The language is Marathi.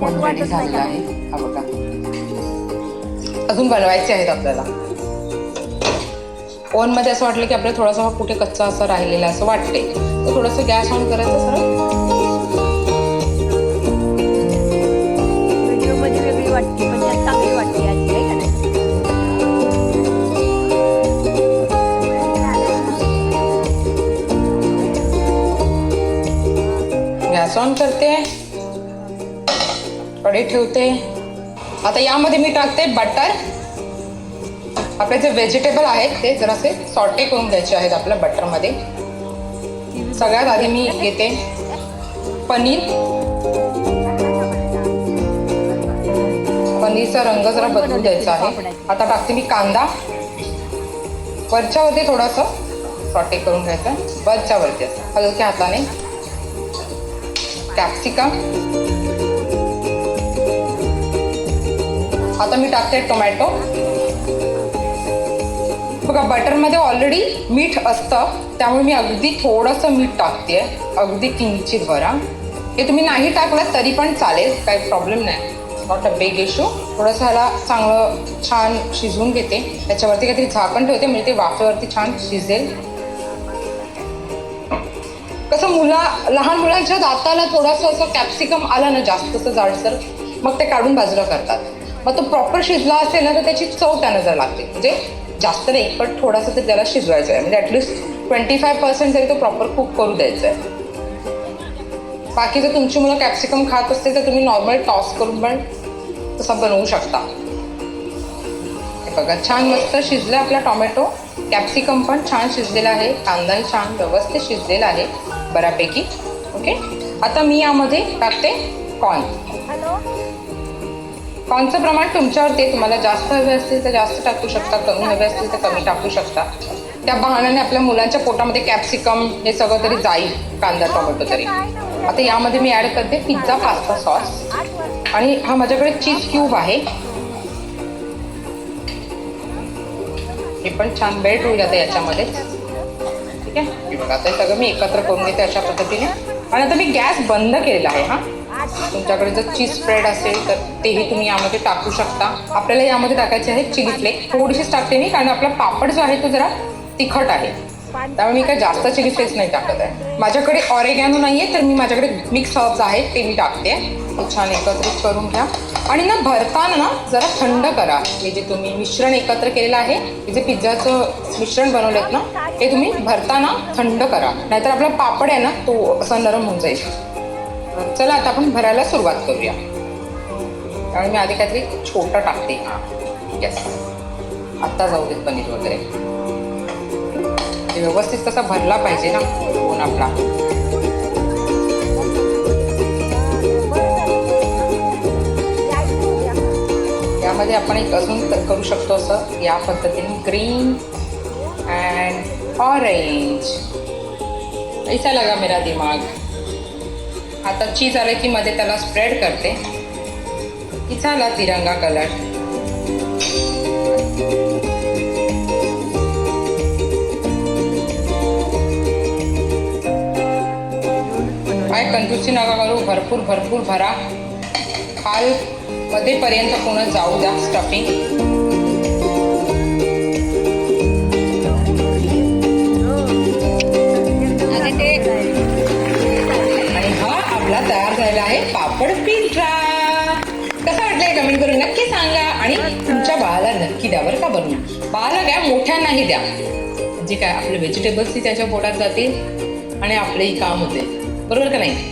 पण रेडी झालेला आहे. हा बघा, अजून बनवायचे आहेत आपल्याला. ओव्हनमध्ये असं वाटलं की आपल्याला थोडासा कुठे कच्चा असं राहिलेला असं वाटते, तर थोडंसं गॅस ऑन करायचं सरळ. व्हिडिओमध्ये वेगळी वाटते पण यात चांगली वाटते आजी, आहे का नाही? गॅस ऑन करते, कढई ठेवते. आता यामध्ये मी टाकते बटर. आपले जे व्हेजिटेबल आहेत ते जरासे सॉटे करून द्यायचे आहेत आपल्या बटरमध्ये. सगळ्यात आधी मी घेते पनीर. पनीरचा रंग जरा बदलू द्यायचा आहे. आता टाकते मी कांदा. वरच्यावरती थोडंसं सॉटे करून घ्यायचं, वरच्यावरती असं हलक्या हाताने. कॅप्सिकम. आता मी टाकते टोमॅटो. बघा, बटरमध्ये ऑलरेडी मीठ असतं, त्यामुळे मी अगदी थोडंसं मीठ टाकते, अगदी किंचित बरा. हे तुम्ही नाही टाकलं तरी पण चालेल, काही प्रॉब्लेम नाही, नॉट अ बिग इश्यू. थोडंसं ह्याला चांगलं छान शिजवून घेते. त्याच्यावरती काहीतरी झाकण ठेवते, म्हणजे ते वाफेवरती छान शिजेल. कसं लहान मुलांच्या दाताला थोडंसं असं कॅप्सिकम आलं ना जास्त असं जाडसर, मग ते काढून बाजूला करतात. मग तो प्रॉपर शिजला असेल ना तर त्याची चव त्यानं जर लागते, म्हणजे जास्त नाही पण थोडासा तर त्याला शिजवायचं आहे, म्हणजे ॲटलिस्ट 25% तरी तो प्रॉपर कुक करू द्यायचा आहे. बाकी जर तुमची मुलं कॅप्सिकम खात असते तर तुम्ही नॉर्मल टॉस करून पण तसं बनवू शकता. हे बघा, छान मस्त शिजलं आपला टोमॅटो. कॅप्सिकम पण छान शिजलेला आहे, कांदाही छान व्यवस्थित शिजलेला आहे बऱ्यापैकी. ओके, आता मी यामध्ये टाकते कॉर्न. कॉर्नचं प्रमाण तुमच्यावरती, तुम्हाला जास्त हवे असतील तर जास्त टाकू शकता, कमी हवे असतील तर कमी टाकू शकता. त्या बहाण्याने आपल्या मुलांच्या पोटामध्ये कॅप्सिकम हे सगळं तरी जाईल, कांदा टोमॅटो तरी. आता यामध्ये मी ॲड करते पिझ्झा पास्ता सॉस. आणि हा माझ्याकडे चीज क्यूब आहे, हे पण छान बेल्ट होईल आता याच्यामध्ये. ठीक आहे, हे बघा, आता हे सगळं मी एकत्र करून घेते अशा पद्धतीने. आणि आता मी गॅस बंद केलेला आहे. हा, तुमच्याकडे जर चीज स्प्रेड असेल तर तेही तुम्ही यामध्ये टाकू शकता. आपल्याला यामध्ये टाकायचे आहे चिली फ्लेक्स. थोडीशीच टाकते मी, कारण आपला पापड जो आहे तो जरा तिखट आहे, त्यामुळे मी काय जास्त चिली फ्लेक्स नाही टाकत आहे. माझ्याकडे ऑरेगॅनो नाही आहे, तर मी माझ्याकडे मिक्स हर्ब्स आहेत ते मी टाकते. ते छान एकत्रित करून घ्या. आणि ना भरताना ना जरा थंड करा. हे जे तुम्ही मिश्रण एकत्र केलेलं आहे, हे जे पिझ्झाचं मिश्रण बनवलेत ना, हे तुम्ही भरताना थंड करा, नाहीतर आपला पापड आहे ना तो असा नरम होऊन जाईल. चला आता आपण भरायला सुरुवात करूया. त्यामुळे मी आधी काहीतरी छोटं टाकते. हां, येस, आत्ता जाऊ देत पनीर वगैरे. व्यवस्थित कसा भरला पाहिजे ना कोण आपला. यामध्ये आपण एक अजून करू शकतो असं, या पद्धतीने ग्रीन अँड ऑरेंज. ऐसा लगा मेरा दिमाग. आता चीज आलं की मध्ये त्याला स्प्रेड करते की झाला तिरंगा कलर. काय कंजूसी नका करू, भरपूर भरपूर भरा. खाल मध्ये पर्यंत पूर्ण जाऊ द्या स्टफिंग. आणि हा आपला तयार झालेला आहे पापड पिझ्झा. कसा वाटलाय कमेंट करून नक्की सांगा. आणि तुमच्या बाळाला नक्की द्या बरं का बनवून. बाळाला द्या, मोठ्यांनाही द्या, म्हणजे काय आपले व्हेजिटेबल्सही त्याच्या पोटात जातील आणि आपलेही काम होते, बरोबर का नाही.